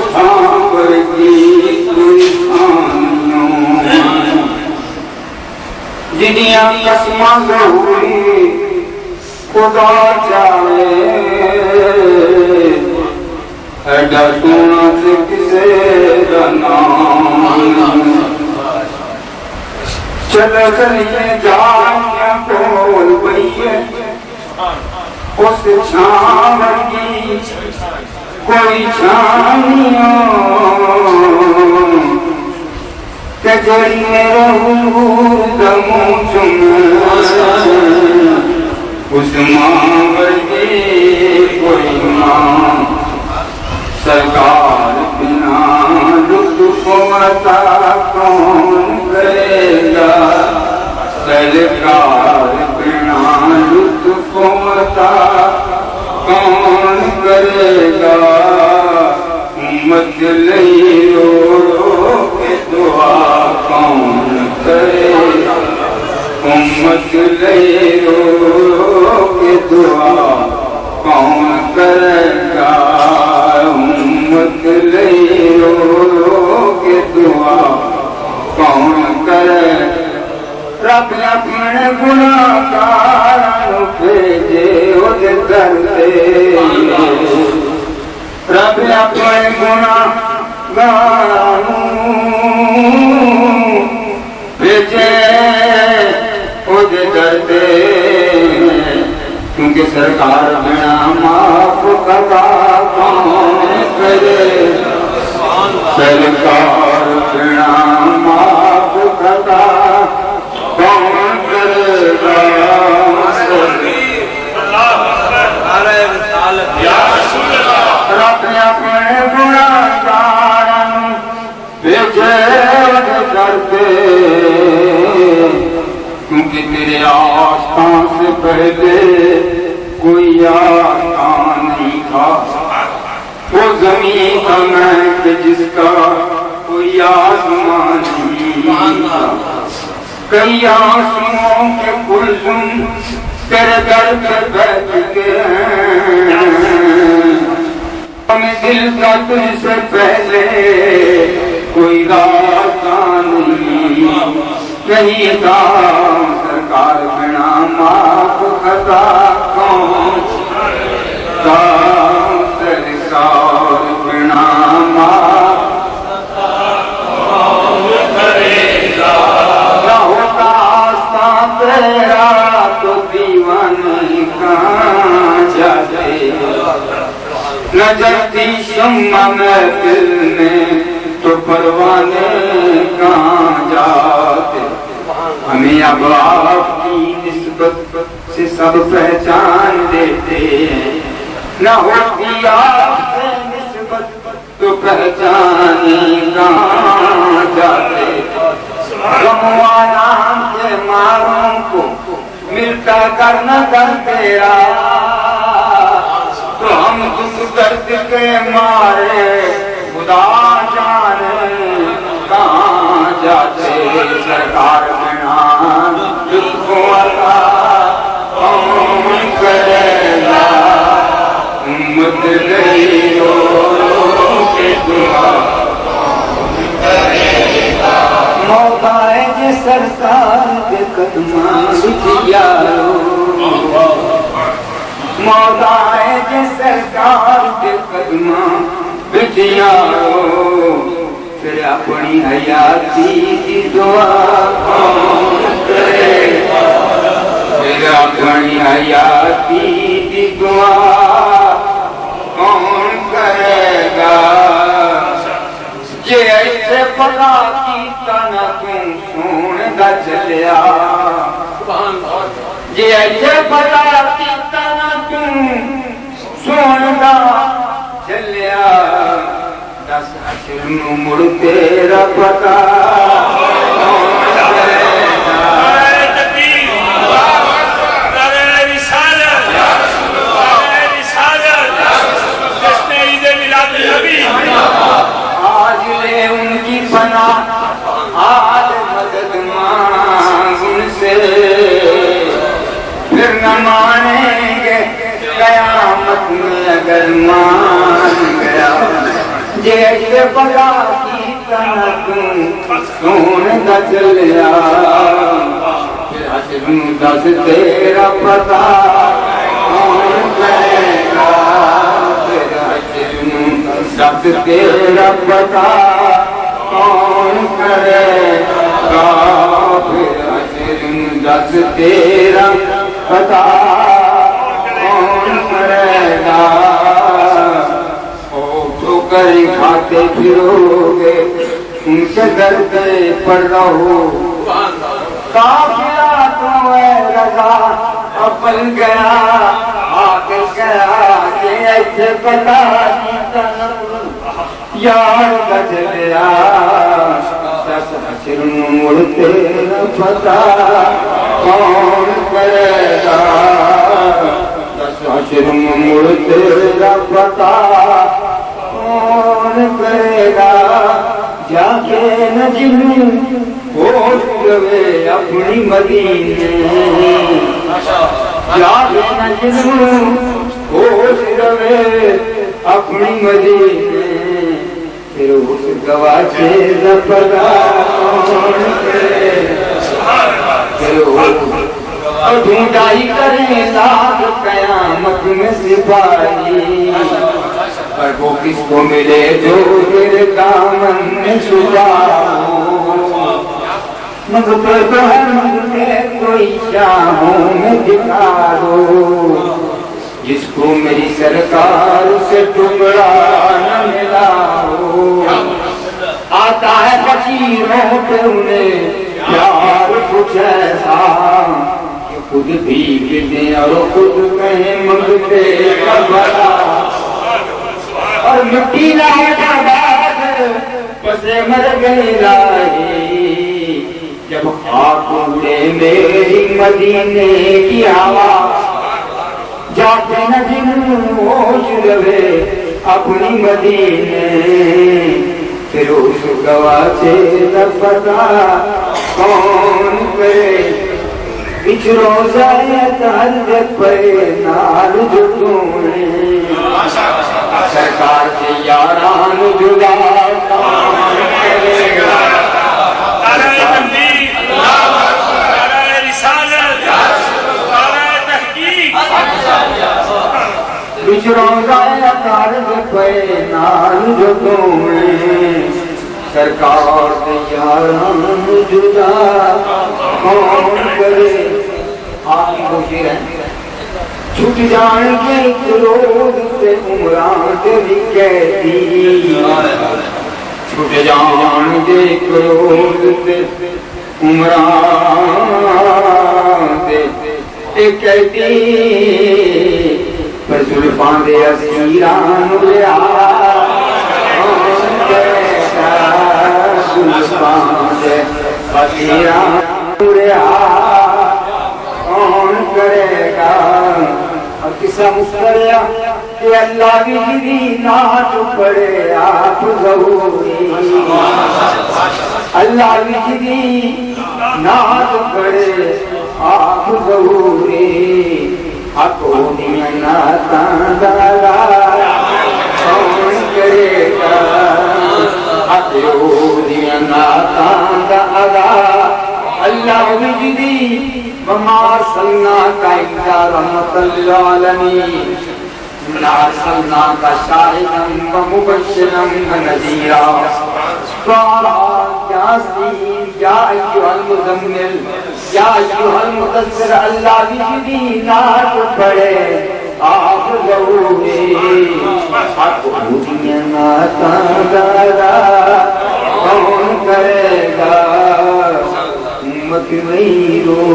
سانور کی کوئی آنیوں جنیاں قسمہ ضروری خدا چاہے ایڈا سونا سے کسے نام چل چلیے جانیاں کول بئیے اس چھام کی کوئی چھانیوں کہ جڑی میرے حضور دموں اس ماں ورگی کوئی ماں سرکار بنا لطف عطا کون کرے گا سرکار بنا لطف عطا کون کرے گا امت لئی رو رو کے دعا کون کرے گا امت لئی رو رو کے دعا کون کرے گا امت لئی رو رو کے دعا کون کرے رب اپنے گناہگاروں بھیجے اس در سے رب اپنے گناہگاروں بھیجے اس در سے کیونکہ سرکار بنا معاف خطا کون کرے سرکار بنا معاف خطا کون کرے گا رب اپنے گناہگاروں بھیجے کرتے کیونکہ تیرے آستان سے پہلے کوئی آستان نہیں تھا وہ زمین تھا میں کہ جس کا کوئی آسمان نہیں تھا کئی آسمانوں کے کلزم تیرے در پہ بیٹھ چکے ہیں ہمیں دل کا تجھ سے پہلے کوئی راستہ نہیں تھا سرکار بنا معاف خطا کون تھا سرکار بنا معاف کون کرے گا نہ ہوتا آستان تیرا تو دیوانے کہاں جاتے نہ جلتی شمع محفل میں تو پروانے کہاں جاتے ہمیں اب آپ کی نسبت سے سب پہچان دیتے ہیں نہ ہوتی آپ سے نسبت تو پہچانے کہاں جاتے غموانان کے ماروں کو ملتا کرنا کر تیرا تو ہم دکھ درد کے مارے خدا جانے کہاں جاتے سرکار بنا لطف عطا کون کرے گا امت لئی رو رو کے دعا کون کرے گا موت آئے جے سرکار کے قدماں بچ یارو موت آئے جے سرکار کے قدماں بچ یارو پھر اپنی حیاتی کی دعا کون کرے گا پھر اپنی حیاتی کی دعا کون کرے گا جے ایسے پتا کیتا نہ تم سونے دا چلیا جے ایسے پتا کیتا نہ تم سونے دا چلیا دس حشر نو مڑ تیرا پتا کون کرے گا آج لے ان کی پناہ آج مدد مانگ ان سے پھر نہ مانیں گے قیامت میں اگر مان گیا ایسے بڑا کی تنک سون نہ چلیا دس تیرا پتا کون کرے گا دس تیرا پتا کون کرے گا دس تیرا پتا کون کرے گا کہیں کھاتے پھرو گے ان کے درد پر رہو کافرہ تو اے رضا اپن گیا آگے گیا کہ ایسے پتا جیتا یار بچ گیا دس حشر مڑتے نہ پتا کون کرے گا دس حشر مڑتے نہ پتا کون کرے گا جا کے نجم ہوش روے اپنی مدینے جا کے نجم ہوش روے اپنی مدینے پھر اس گواچے نہ پتا کون کرے پھر ڈھونڈائی کریں لاکھ قیامت میں سپاہی پر وہ کس کو ملے جو میرے دامن میں چھپا ہو مغفر تو ہے مجھے کوئی شاہوں میں دکھا دو جس کو میری سرکار سے ٹکڑا نہ ملا ہو آتا ہے فقیروں پہ انہیں پیار کچھ ایسا کہ خود بھی گرنے اور خود کہیں منگتے کا بڑا اور مٹی لائے بعد پسے مر گئی راہی جب خاک اڑے میری مدینے کی ہوا جاتے نہ جن ہوش روے اپنی مدینے پھر اس گواچے نہ پتا کون کرے کچھ روزہ تہجد پہ نال جو تم نے سرکار سے یاران جدا کون کرے گا نعرہ تکبیر نعرہ رسالت نعرہ تحقیق کچھ روزہ تہجد پہ نال جو تم نے سرکار سے یاران جدا کون کرے آپ خوشی رہے چھٹ جان کے ایک روز سے عمران تیری کہتی چھٹ جان کے ایک روز سے عمران تیری کہتی پر زلفان دے اسیران لیا زلفان دے اسیران لیا کون کرے گا اور کسا مستریا کہ اللہ کی جدی ناچ پڑے آپ ضروری اللہ کی جدی ناچ پڑے آپ ضروری حق دیا ناتاں دادا کون کرے گا حق دیا ناتاں دادا اللہ وجدی وما ارسلناک الا رحمۃ للعالمین انا ارسلناک شاہدا ومبشرا ونذیرا یاسین یا ایھا المزمل یا ایھا المدثر اللہ وجدی ناچ پڑے آپ ضروری حق دنیا ناتاں دادا کون کرے گا امت میں رو